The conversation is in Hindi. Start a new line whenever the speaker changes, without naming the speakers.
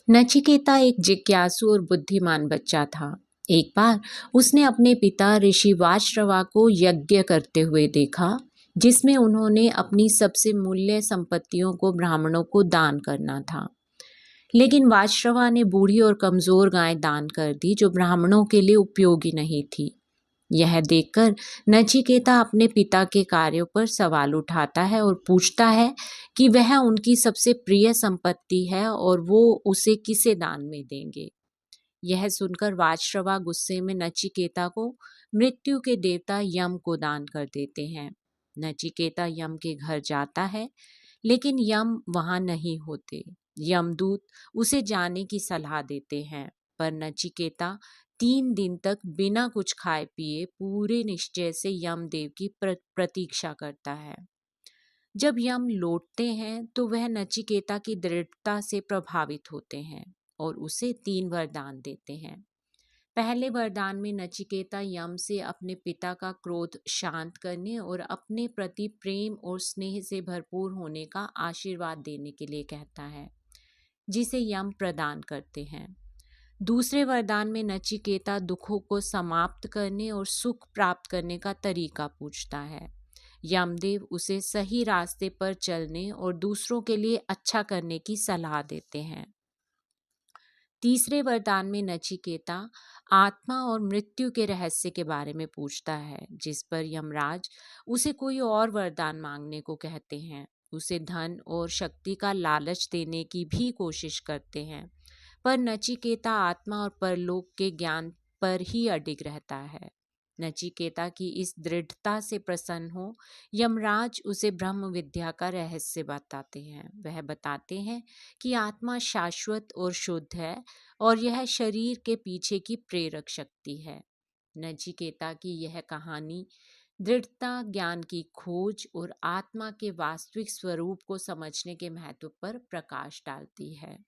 नचिकेता एक जिज्ञासु और बुद्धिमान बच्चा था। एक बार उसने अपने पिता ऋषि वाजश्रवा को यज्ञ करते हुए देखा, जिसमें उन्होंने अपनी सबसे मूल्य संपत्तियों को ब्राह्मणों को दान करना था। लेकिन वाजश्रवा ने बूढ़ी और कमजोर गाय दान कर दी, जो ब्राह्मणों के लिए उपयोगी नहीं थी। यह देखकर नचिकेता अपने पिता के कार्यों पर सवाल उठाता है और पूछता है कि वह उनकी सबसे प्रिय संपत्ति है और वो उसे किसे दान में देंगे। यह सुनकर वाजश्रवा गुस्से में नचिकेता को मृत्यु के देवता यम को दान कर देते हैं। नचिकेता यम के घर जाता है, लेकिन यम वहां नहीं होते। यमदूत उसे जाने की सलाह देते हैं, पर नचिकेता 3 दिन तक बिना कुछ खाए पिए पूरे निश्चय से यमदेव की प्रतीक्षा करता है। जब यम लौटते हैं तो वह नचिकेता की दृढ़ता से प्रभावित होते हैं और उसे 3 वरदान देते हैं। पहले वरदान में नचिकेता यम से अपने पिता का क्रोध शांत करने और अपने प्रति प्रेम और स्नेह से भरपूर होने का आशीर्वाद देने के लिए कहता है, जिसे यम प्रदान करते हैं। दूसरे वरदान में नचिकेता दुखों को समाप्त करने और सुख प्राप्त करने का तरीका पूछता है। यमदेव उसे सही रास्ते पर चलने और दूसरों के लिए अच्छा करने की सलाह देते हैं। तीसरे वरदान में नचिकेता आत्मा और मृत्यु के रहस्य के बारे में पूछता है, जिस पर यमराज उसे कोई और वरदान मांगने को कहते हैं। उसे धन और शक्ति का लालच देने की भी कोशिश करते हैं, पर नचिकेता आत्मा और परलोक के ज्ञान पर ही अडिग रहता है। नचिकेता की इस दृढ़ता से प्रसन्न हो यमराज उसे ब्रह्म विद्या का रहस्य बताते हैं। वह बताते हैं कि आत्मा शाश्वत और शुद्ध है और यह शरीर के पीछे की प्रेरक शक्ति है। नचिकेता की यह कहानी दृढ़ता, ज्ञान की खोज और आत्मा के वास्तविक स्वरूप को समझने के महत्व पर प्रकाश डालती है।